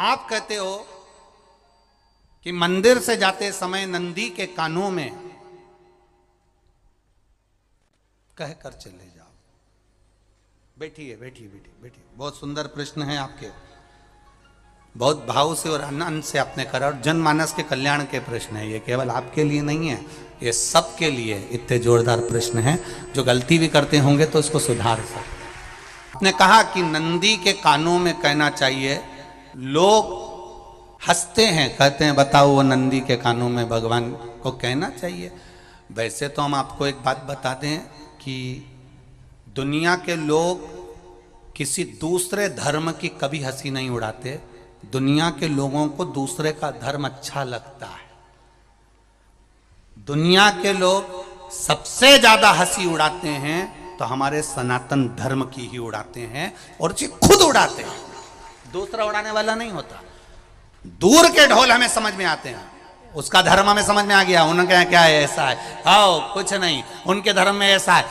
आप कहते हो कि मंदिर से जाते समय नंदी के कानों में कहकर चले जाओ। बैठिए बैठिए बैठिए बैठिए। बहुत सुंदर प्रश्न है आपके, बहुत भाव से और आनंद से आपने करा, और जनमानस के कल्याण के प्रश्न है ये, केवल आपके लिए नहीं है, ये सबके लिए इतने जोरदार प्रश्न हैं। जो गलती भी करते होंगे तो इसको सुधार सकते। आपने कहा कि नंदी के कानों में कहना चाहिए। लोग हंसते हैं, कहते हैं बताओ वो नंदी के कानों में भगवान को कहना चाहिए। वैसे तो हम आपको एक बात बता दें कि दुनिया के लोग किसी दूसरे धर्म की कभी हंसी नहीं उड़ाते। दुनिया के लोगों को दूसरे का धर्म अच्छा लगता है। दुनिया के लोग सबसे ज्यादा हंसी उड़ाते हैं तो हमारे सनातन धर्म की ही उड़ाते हैं, और जी खुद उड़ाते हैं, दूसरा उड़ाने वाला नहीं होता। दूर के ढोल हमें समझ में आते हैं, उसका धर्म हमें समझ में आ गया, उनके क्या है ऐसा है, आओ कुछ नहीं, उनके धर्म में ऐसा है,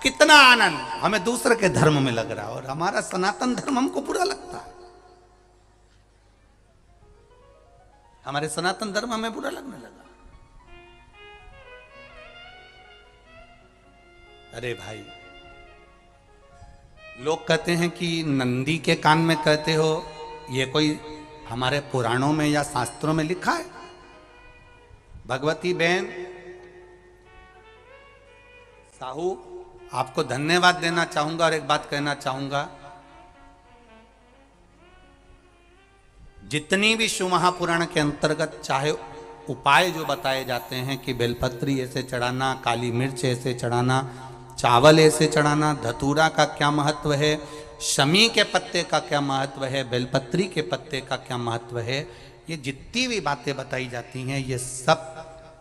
कितना आनंद हमें दूसरे के धर्म में लग रहा है, और हमारा सनातन धर्म हमको बुरा लगता है। हमारे सनातन धर्म हमें बुरा लगने लगा। अरे भाई, लोग कहते हैं कि नंदी के कान में कहते हो, ये कोई हमारे पुराणों में या शास्त्रों में लिखा है? भगवती बहन साहू, आपको धन्यवाद देना चाहूंगा और एक बात कहना चाहूंगा। जितनी भी शिव महापुराण के अंतर्गत चाहे उपाय जो बताए जाते हैं कि बेलपत्री ऐसे चढ़ाना, काली मिर्च ऐसे चढ़ाना, चावल ऐसे चढ़ाना, धतूरा का क्या महत्व है, शमी के पत्ते का क्या महत्व है, बेलपत्री के पत्ते का क्या महत्व है, ये जितनी भी बातें बताई जाती हैं ये सब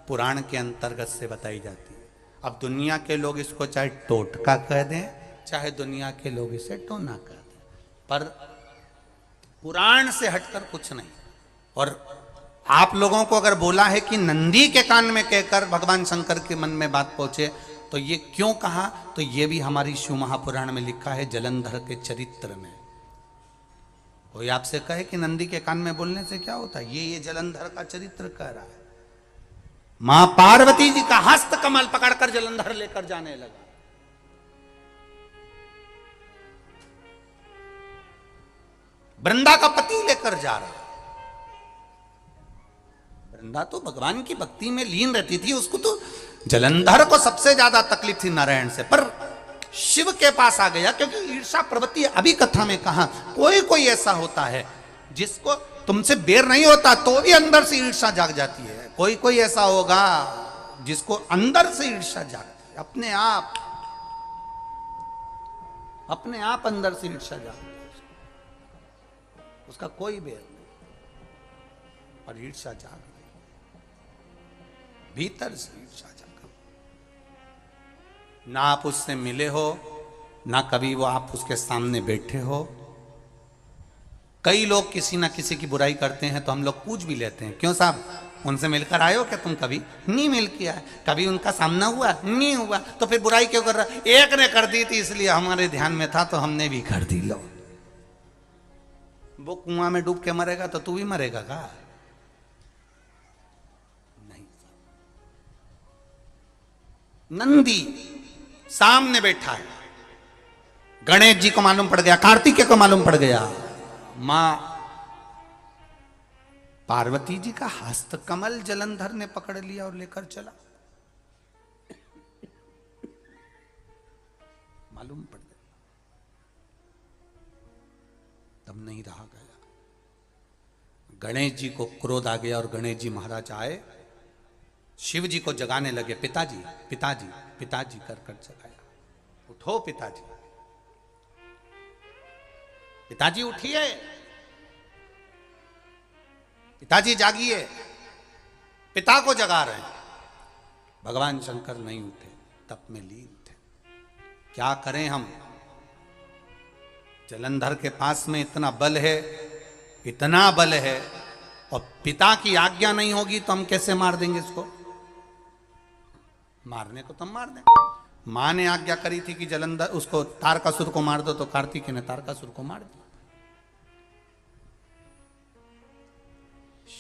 पुराण के अंतर्गत से बताई जाती है। अब दुनिया के लोग इसको चाहे टोटका कह दें, चाहे दुनिया के लोग इसे टोना कह दें, पर पुराण से हटकर कुछ नहीं। और आप लोगों को अगर बोला है कि नंदी के कान में कहकर भगवान शंकर के मन में बात पहुंचे, तो ये क्यों कहा, तो ये भी हमारी शिव महापुराण में लिखा है, जलंधर के चरित्र में। कोई आपसे कहे कि नंदी के कान में बोलने से क्या होता है, ये जलंधर का चरित्र कह रहा है। मां पार्वती जी का हस्त कमल पकड़कर जलंधर लेकर जाने लगा। वृंदा का पति लेकर जा रहा। वृंदा तो भगवान की भक्ति में लीन रहती थी, उसको तो जलंधर को सबसे ज्यादा तकलीफ थी नारायण से, पर शिव के पास आ गया, क्योंकि ईर्षा प्रवृत्ति अभी कथा में कहा, कोई कोई ऐसा होता है जिसको तुमसे बेर नहीं होता तो भी अंदर से ईर्षा जाग जाती है। कोई कोई ऐसा होगा जिसको अंदर से ईर्षा जागती है, अपने आप अंदर से ईर्षा जागती है, उसका कोई बेर नहीं, और ईर्षा जाग गई, भीतर से ईर्षा जाग। ना आप उससे मिले हो, ना कभी वो आप उसके सामने बैठे हो। कई लोग किसी ना किसी की बुराई करते हैं तो हम लोग पूछ भी लेते हैं, क्यों साहब उनसे मिलकर आए हो क्या तुम? कभी नहीं मिल किया है, कभी उनका सामना हुआ नहीं हुआ, तो फिर बुराई क्यों कर रहा? एक ने कर दी थी इसलिए हमारे ध्यान में था तो हमने भी कर दी। लो, वो कुआं में डूब के मरेगा तो तू भी मरेगा का? नहीं। नंदी सामने बैठा है, गणेश जी को मालूम पड़ गया, कार्तिकेय को मालूम पड़ गया, मां पार्वती जी का हस्त कमल जलंधर ने पकड़ लिया और लेकर चला। मालूम पड़ गया, तब नहीं रहा गया। गणेश जी को क्रोध आ गया और गणेश जी महाराज आए, शिव जी को जगाने लगे। पिताजी पिताजी पिताजी कर कर जगाया, उठो पिताजी, पिताजी उठिए, पिताजी जागिए, पिता को जगा रहे हैं। भगवान शंकर नहीं उठे, तप में लीन थे। क्या करें हम? जलंधर के पास में इतना बल है, इतना बल है, और पिता की आज्ञा नहीं होगी तो हम कैसे मार देंगे इसको? मारने को तो हम मार दें। मां ने आज्ञा करी थी कि जलंधर उसको तारकासुर को मार दो, तो कार्तिकेय ने तारकासुर को मार दिया।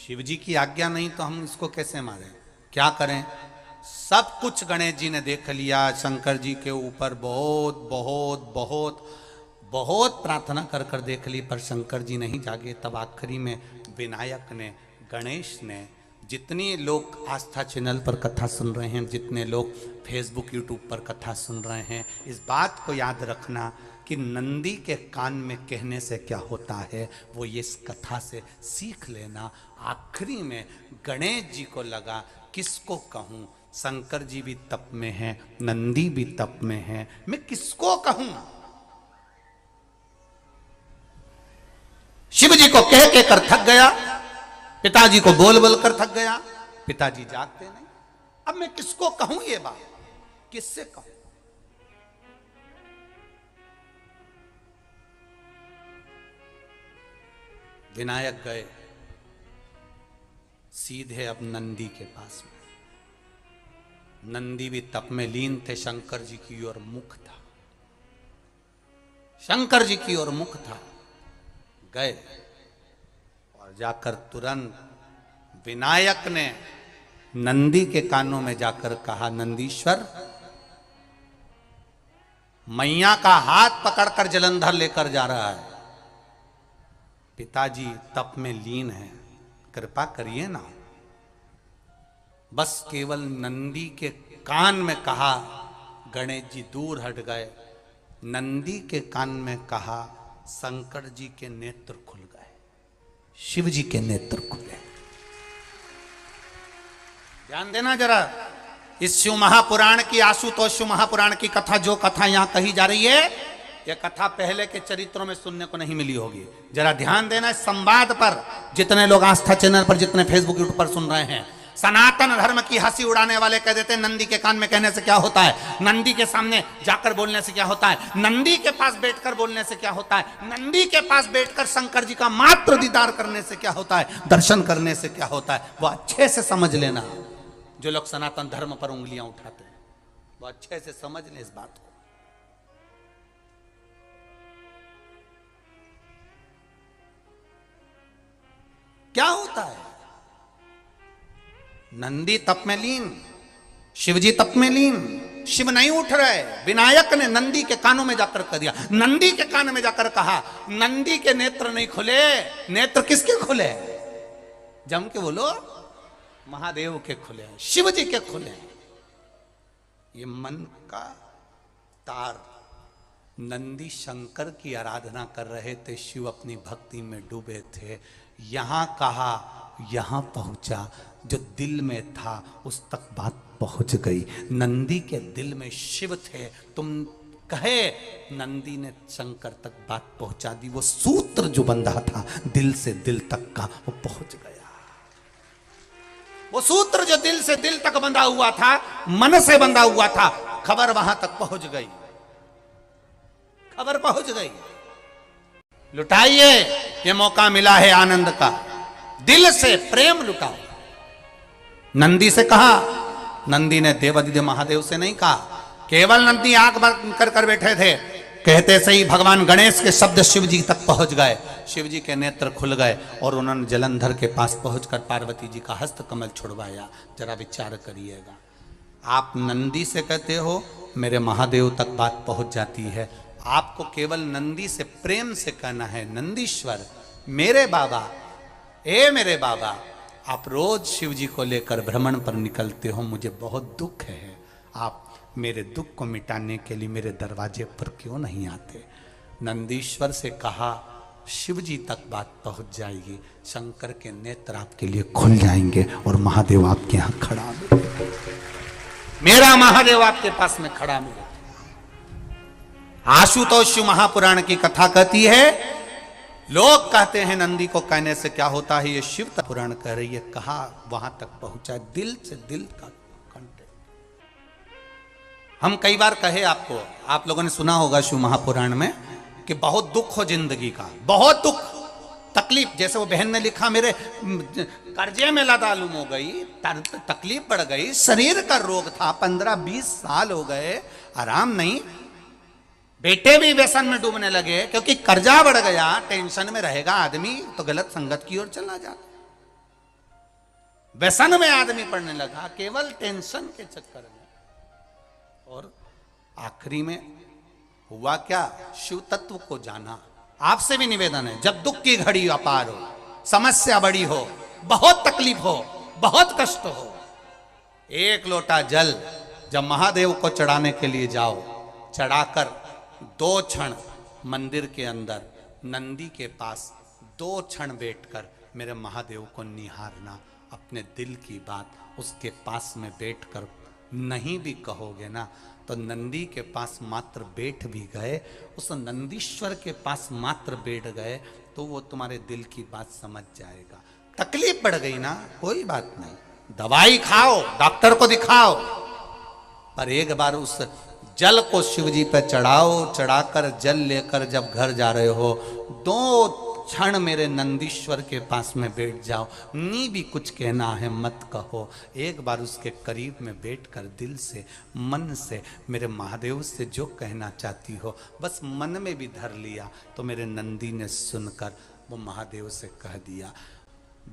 शिव जी की आज्ञा नहीं तो हम इसको कैसे मारें? क्या करें? सब कुछ गणेश जी ने देख लिया, शंकर जी के ऊपर बहुत बहुत बहुत बहुत प्रार्थना कर कर देख ली, पर शंकर जी नहीं जागे। तब आखिरी में विनायक ने, गणेश ने, जितने लोग आस्था चैनल पर कथा सुन रहे हैं, जितने लोग फेसबुक यूट्यूब पर कथा सुन रहे हैं, इस बात को याद रखना कि नंदी के कान में कहने से क्या होता है वो ये इस कथा से सीख लेना। आखिरी में गणेश जी को लगा किसको कहूँ, शंकर जी भी तप में हैं, नंदी भी तप में हैं, मैं किसको कहूँ? शिव जी को कह के कर थक गया, पिताजी को बोल बोल कर थक गया, पिताजी जागते नहीं। अब मैं किसको कहूं ये बात, किससे कहूं? विनायक गए सीधे अब नंदी के पास में। नंदी भी तप में लीन थे, शंकर जी की ओर मुख था, शंकर जी की ओर मुख था। गए और जाकर तुरंत विनायक ने नंदी के कानों में जाकर कहा, नंदीश्वर, मैया का हाथ पकड़कर जलंधर लेकर जा रहा है, पिताजी तप में लीन है, कृपा करिए ना। बस केवल नंदी के कान में कहा, गणेश जी दूर हट गए। नंदी के कान में कहा, शंकर जी के नेत्र खुल गए, शिव जी के नेत्र खुले। ध्यान देना जरा, इस शिव महापुराण की, आशुतोष शिव महापुराण की कथा, जो कथा यहां कही जा रही है, यह कथा पहले के चरित्रों में सुनने को नहीं मिली होगी। जरा ध्यान देना इस संवाद पर, जितने लोग आस्था चैनल पर, जितने फेसबुक यूट्यूब पर सुन रहे हैं। सनातन धर्म की हंसी उड़ाने वाले कह देते हैं नंदी के कान में कहने से क्या होता है, नंदी के सामने जाकर बोलने से क्या होता है, नंदी के पास बैठकर बोलने से क्या होता है, नंदी के पास बैठकर शंकर जी का मात्र दीदार करने से क्या होता है, दर्शन करने से क्या होता है। वो अच्छे से समझ लेना, जो लोग सनातन धर्म पर उंगलियां उठाते हैं, वो अच्छे से समझ लें इस बात को। क्या होता है, नंदी तप में लीन, शिवजी तप में लीन, शिव नहीं उठ रहे। विनायक ने नंदी के कानों में जाकर कह दिया, नंदी के कान में जाकर कहा, नंदी के नेत्र नहीं खुले। नेत्र किसके खुले? जम के बोलो, महादेव के खुले, शिव जी के खुले। ये मन का तार, नंदी शंकर की आराधना कर रहे थे, शिव अपनी भक्ति में डूबे थे। यहां कहा, यहां पहुंचा, जो दिल में था उस तक बात पहुंच गई। नंदी के दिल में शिव थे, तुम कहे, नंदी ने शंकर तक बात पहुंचा दी। वो सूत्र जो बंधा था दिल से दिल तक का, वो पहुंच गया। वो सूत्र जो दिल से दिल तक बंधा हुआ था, मन से बंधा हुआ था, खबर वहां तक पहुंच गई, खबर पहुंच गई। लुटाइए, ये मौका मिला है आनंद का, दिल से प्रेम लुटाओ। नंदी से कहा, नंदी ने देवादिदेव महादेव से नहीं कहा, केवल नंदी आंख बंद कर कर बैठे थे। कहते से ही भगवान गणेश के शब्द शिव जी तक पहुंच गए, शिव जी के नेत्र खुल गए और उन्होंने जलंधर के पास पहुंचकर पार्वती जी का हस्त कमल छुड़वाया। जरा विचार करिएगा, आप नंदी से कहते हो मेरे महादेव तक बात पहुंच जाती है, आपको केवल नंदी से प्रेम से कहना है, नंदीश्वर मेरे बाबा, ए मेरे बाबा, आप रोज शिव जी को लेकर भ्रमण पर निकलते हो, मुझे बहुत दुख है, आप मेरे दुख को मिटाने के लिए मेरे दरवाजे पर क्यों नहीं आते? नंदीश्वर से कहा, शिव जी तक बात पहुंच जाएगी, शंकर के नेत्र आपके लिए खुल जाएंगे और महादेव आपके यहां खड़ा मिलेगा, मेरा महादेव आपके पास में खड़ा मिलेगा। आशुतोष शिव महापुराण की कथा कहती है, लोग कहते हैं नंदी को कहने से क्या होता है, ये शिव पुराण कह रही है, कहा वहां तक पहुंचा, दिल से दिल का कांटेक्ट। हम कई बार कहे आपको, आप लोगों ने सुना होगा शिव महापुराण में कि बहुत दुख हो जिंदगी का, बहुत दुख तकलीफ, जैसे वो बहन ने लिखा, मेरे कर्जे में लदालूम हो गई, तकलीफ बढ़ गई, शरीर का रोग था, 15-20 साल हो गए, आराम नहीं, बेटे भी व्यसन में डूबने लगे क्योंकि कर्जा बढ़ गया, टेंशन में रहेगा आदमी तो गलत संगत की ओर चला जाता। व्यसन में आदमी पड़ने लगा, केवल टेंशन के चक्कर में। और आखिरी में हुआ क्या? शिव तत्व को जाना। आपसे भी निवेदन है, जब दुख की घड़ी अपार हो, समस्या बड़ी हो, बहुत तकलीफ हो, बहुत कष्ट हो, एक लोटा जल जब महादेव को चढ़ाने के लिए जाओ, चढ़ाकर 2 क्षण मंदिर के अंदर नंदी के पास 2 क्षण बैठकर मेरे महादेव को निहारना। अपने दिल की बात उसके पास में बैठकर नहीं भी कहोगे ना, तो नंदी के पास मात्र बैठ भी गए, उस नंदीश्वर के पास मात्र बैठ गए, तो वो तुम्हारे दिल की बात समझ जाएगा। तकलीफ बढ़ गई ना, कोई बात नहीं, दवाई खाओ, डॉक्टर को दिखाओ, पर एक बार उस जल को शिव जी पे चढ़ाओ। चढ़ाकर जल लेकर जब घर जा रहे हो, 2 क्षण मेरे नंदीश्वर के पास में बैठ जाओ। नी भी कुछ कहना है मत कहो, एक बार उसके करीब में बैठकर दिल से, मन से मेरे महादेव से जो कहना चाहती हो, बस मन में भी धर लिया, तो मेरे नंदी ने सुनकर वो महादेव से कह दिया,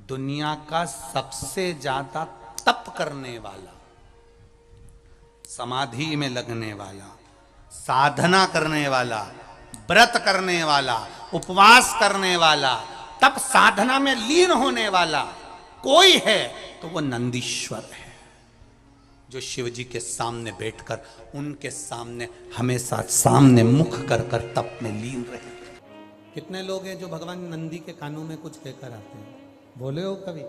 दुनिया का सबसे ज्यादा तप करने वाला, समाधि में लगने वाला, साधना करने वाला, व्रत करने वाला, उपवास करने वाला, तप साधना में लीन होने वाला कोई है तो वो नंदीश्वर है, जो शिव जी के सामने बैठकर उनके सामने हमेशा सामने मुख कर कर तप में लीन रहे। कितने लोग हैं जो भगवान नंदी के कानों में कुछ कहकर आते हैं? बोले हो कभी?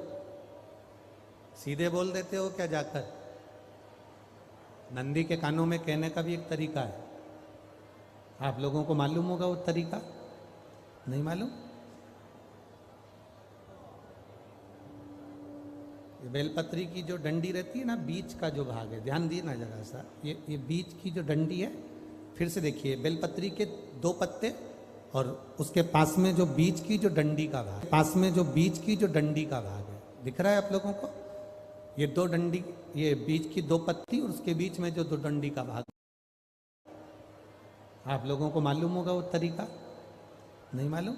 सीधे बोल देते हो क्या जाकर? नंदी के कानों में कहने का भी एक तरीका है, आप लोगों को मालूम होगा वो तरीका? नहीं मालूम? ये बेलपत्री की जो डंडी रहती है ना, बीच का जो भाग है, ध्यान दिए ना जरा सा, ये बीच की जो डंडी है, फिर से देखिए, बेलपत्री के 2 पत्ते और उसके पास में जो बीच की जो डंडी का भाग, पास में जो बीच की जो डंडी का भाग है, दिख रहा है आप लोगों को? ये 2 डंडी, ये बीच की 2 पत्ती और उसके बीच में जो 2 डंडी का भाग, आप लोगों को मालूम होगा वो तरीका? नहीं मालूम?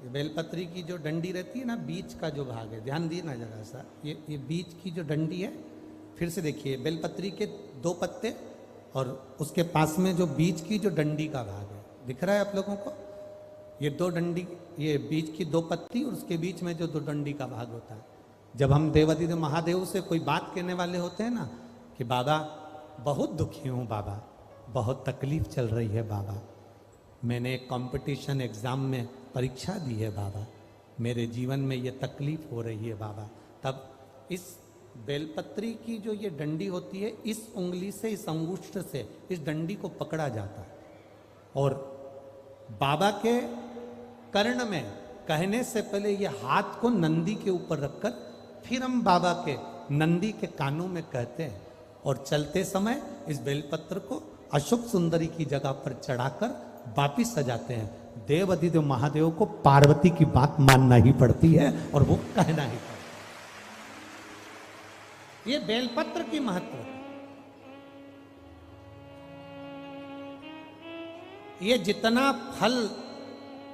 ये बेलपत्री की जो डंडी रहती है ना, बीच का जो भाग है, ध्यान दिए ना जरा सा, ये बीच की जो डंडी है, फिर से देखिए, बेलपत्री के 2 पत्ते और उसके पास में जो बीच की जो डंडी का भाग है, दिख रहा है आप लोगों को? ये 2 डंडी, ये बीच की 2 पत्ती और उसके बीच में जो 2 डंडी का भाग होता है। जब हम देवाधिदेव महादेव से कोई बात कहने वाले होते हैं ना, कि बाबा बहुत दुखी हूँ, बाबा बहुत तकलीफ चल रही है, बाबा मैंने एक कंपटीशन एग्ज़ाम में परीक्षा दी है, बाबा मेरे जीवन में ये तकलीफ हो रही है, बाबा, तब इस बेलपत्री की जो ये डंडी होती है, इस उंगली से, इस अंगुष्ठ से इस डंडी को पकड़ा जाता है और बाबा के कर्ण में कहने से पहले ये हाथ को नंदी के ऊपर रखकर फिर हम बाबा के नंदी के कानों में कहते हैं और चलते समय इस बेलपत्र को अशोक सुंदरी की जगह पर चढ़ाकर वापिस सजाते हैं। देव अधिदेव महादेव को पार्वती की बात मानना ही पड़ती है और वो कहना ही पड़ता है। ये बेलपत्र की महत्व है। ये जितना फल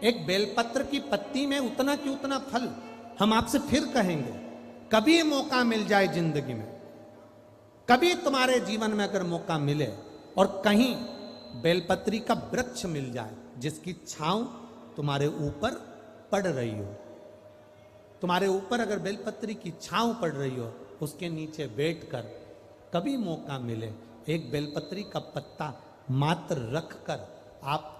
एक बेलपत्र की पत्ती में, उतना की उतना फल हम आपसे फिर कहेंगे। कभी मौका मिल जाए जिंदगी में, कभी तुम्हारे जीवन में अगर मौका मिले और कहीं बेलपत्री का वृक्ष मिल जाए जिसकी छांव तुम्हारे ऊपर पड़ रही हो, तुम्हारे ऊपर अगर बेलपत्री की छांव पड़ रही हो, उसके नीचे बैठकर कभी मौका मिले, एक बेलपत्री का पत्ता मात्र रखकर आप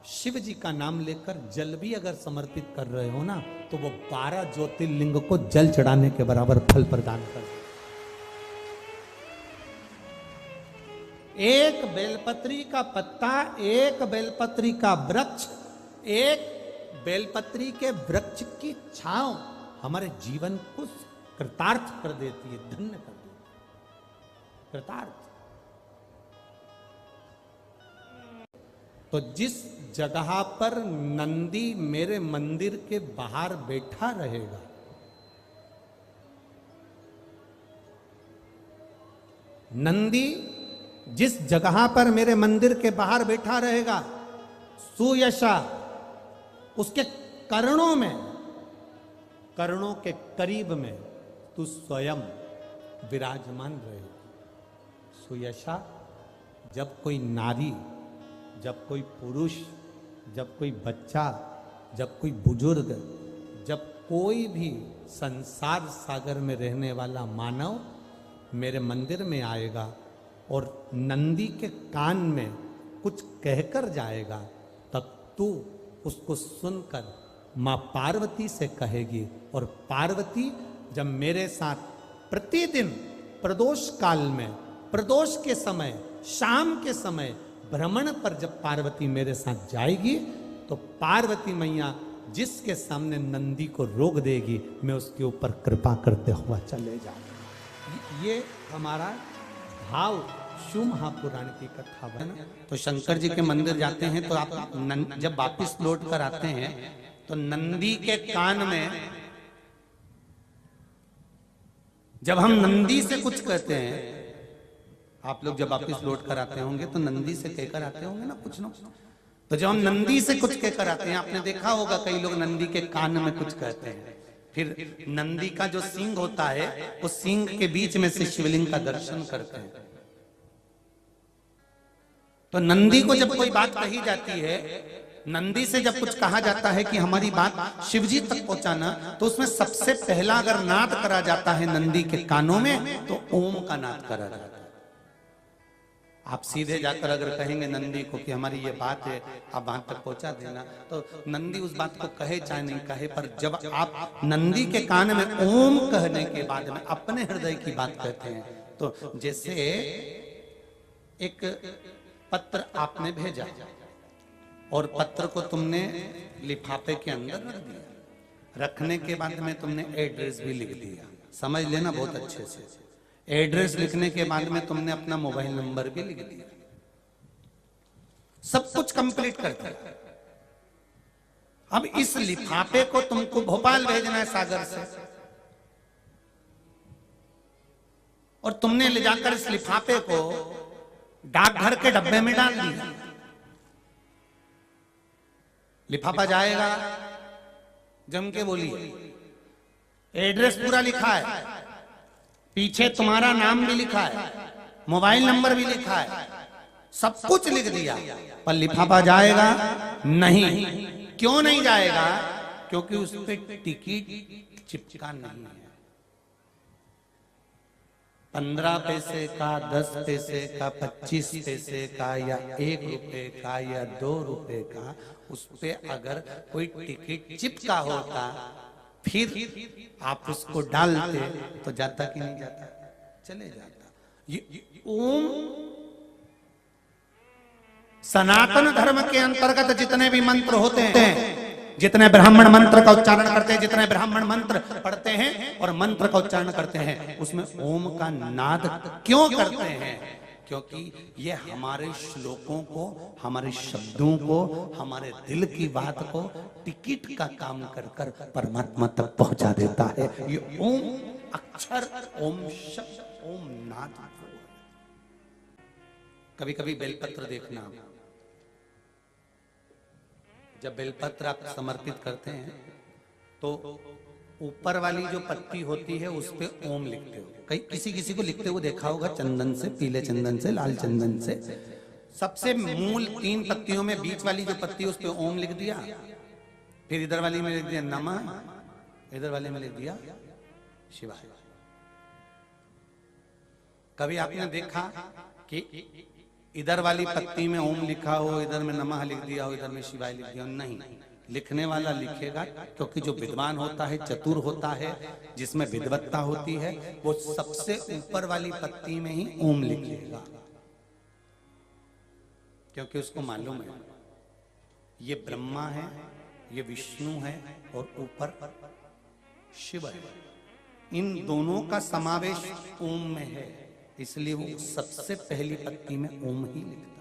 शिव जी का नाम लेकर जल भी अगर समर्पित कर रहे हो ना, तो वो 12 ज्योतिर्लिंग को जल चढ़ाने के बराबर फल प्रदान कर। एक बेलपत्री का पत्ता, एक बेलपत्री का वृक्ष, एक बेलपत्री के वृक्ष की छांव हमारे जीवन को कृतार्थ कर देती है, धन्य कर देती है, कृतार्थ। तो जिस जगह पर नंदी मेरे मंदिर के बाहर बैठा रहेगा, नंदी जिस जगह पर मेरे मंदिर के बाहर बैठा रहेगा, सुयशा उसके कर्णों में कर्णों के करीब में तू स्वयं विराजमान रहे। सुयशा, जब कोई नारी, जब कोई पुरुष, जब कोई बच्चा, जब कोई बुजुर्ग, जब कोई भी संसार सागर में रहने वाला मानव मेरे मंदिर में आएगा और नंदी के कान में कुछ कहकर जाएगा, तब तू उसको सुनकर माँ पार्वती से कहेगी। और पार्वती जब मेरे साथ प्रतिदिन प्रदोष काल में, प्रदोष के समय, शाम के समय भ्रमण पर जब पार्वती मेरे साथ जाएगी, तो पार्वती मैया जिसके सामने नंदी को रोक देगी, मैं उसके ऊपर कृपा करते हुआ चले जाऊंगा। ये हमारा भाव शिव महापुराण की कथा बना। तो शंकर जी के मंदिर जाते हैं तो आप जब वापिस लौट कर आते हैं तो नंदी के कान में, जब हम नंदी से कुछ कहते हैं, आप लोग जब वापिस लौट कर आते होंगे तो नंदी से कहकर आते होंगे ना कुछ ना। तो जब हम नंदी से कुछ कहकर आते हैं, आपने देखा होगा कई लोग नंदी के कान में कुछ कहते हैं, फिर नंदी का जो सींग होता है उस सींग के बीच में से शिवलिंग का दर्शन करते हैं। तो नंदी को जब कोई बात कही जाती है, नंदी से जब कुछ कहा जाता है कि हमारी बात शिवजी तक पहुंचाना, तो उसमें सबसे पहला अगर नाद करा जाता है नंदी के कानों में, तो ओम का नाद करा जाता है। आप सीधे जाकर अगर कहेंगे नंदी को कि हमारी ये बात है, आप वहां तक पहुंचा देना, तो नंदी उस बात को कहे चाहे नहीं कहे, पर जब आप नंदी के कान में ओम कहने के बाद में अपने हृदय की बात कहते हैं, तो जैसे एक पत्र आपने भेजा और पत्र को तुमने लिफाफे के अंदर रख दिया, रखने के बाद में तुमने एड्रेस भी लिख दिया, समझ लेना बहुत अच्छे से। एड्रेस लिखने के बाद में तुमने अपना मोबाइल नंबर भी लिख दिया, सब कुछ कंप्लीट कर दिया। अब इस लिफाफे को तुमको भोपाल भेजना है सागर से, और तुमने ले जाकर इस लिफाफे को डाकघर के डब्बे में डाल दिया। लिफाफा जाएगा, जम के बोलिए, एड्रेस पूरा लिखा है, पीछे तुम्हारा नाम भी लिखा है, मोबाइल नंबर भी लिखा है, सब कुछ लिख दिया, पर लिफाफा जाएगा नहीं। क्यों नहीं जाएगा? क्योंकि उस पर टिकट चिपका नहीं है। 15 पैसे का, 10 पैसे का, 25 पैसे का, या 1 रुपए का, या 2 रुपए का, उस पे अगर कोई टिकट चिपका होता, फिर आप उसको डालते तो जाता कि नहीं जाता? चले जाता। ये ओम सनातन धर्म के अंतर्गत जितने भी मंत्र होते हैं, जितने ब्राह्मण मंत्र का उच्चारण करते हैं, जितने ब्राह्मण मंत्र पढ़ते हैं और मंत्र का उच्चारण करते हैं, उसमें ओम का नाद क्यों करते हैं? क्योंकि ये हमारे श्लोकों को, हमारे शब्दों को, हमारे दिल की बात को टिकट का काम कर कर परमात्मा तक पहुंचा देता है। ये ओम अक्षर, ओम शब्द, ओम नाद। कभी कभी बेलपत्र देखना, जब बेलपत्र आप समर्पित करते हैं तो ऊपर वाली जो पत्ती होती है उस पे ओम लिखते हो। कई किसी को लिखते हुए देखा होगा, चंदन से, पीले चंदन से, लाल चंदन से। सबसे मूल 3 पत्तियों में बीच वाली जो पत्ती उस पे ओम लिख दिया, फिर इधर वाली में लिख दिया नमः, इधर वाले में लिख दिया शिवाय। कभी आपने देखा कि इधर वाली पत्ती में ओम लिखा हो, इधर में नमः लिख दिया हो, इधर में शिवाय लिख दिया हो? नहीं, लिखने वाला लिखेगा, क्योंकि जो विद्वान होता है, चतुर होता है, जिसमें विद्वत्ता होती है, वो सबसे ऊपर वाली पत्ती में ही ओम लिखेगा, क्योंकि उसको मालूम है ये ब्रह्मा है, ये विष्णु है और ऊपर शिव है। इन दोनों का समावेश ओम में है, इसलिए वो सबसे पहली पत्ती में ओम ही लिखता है।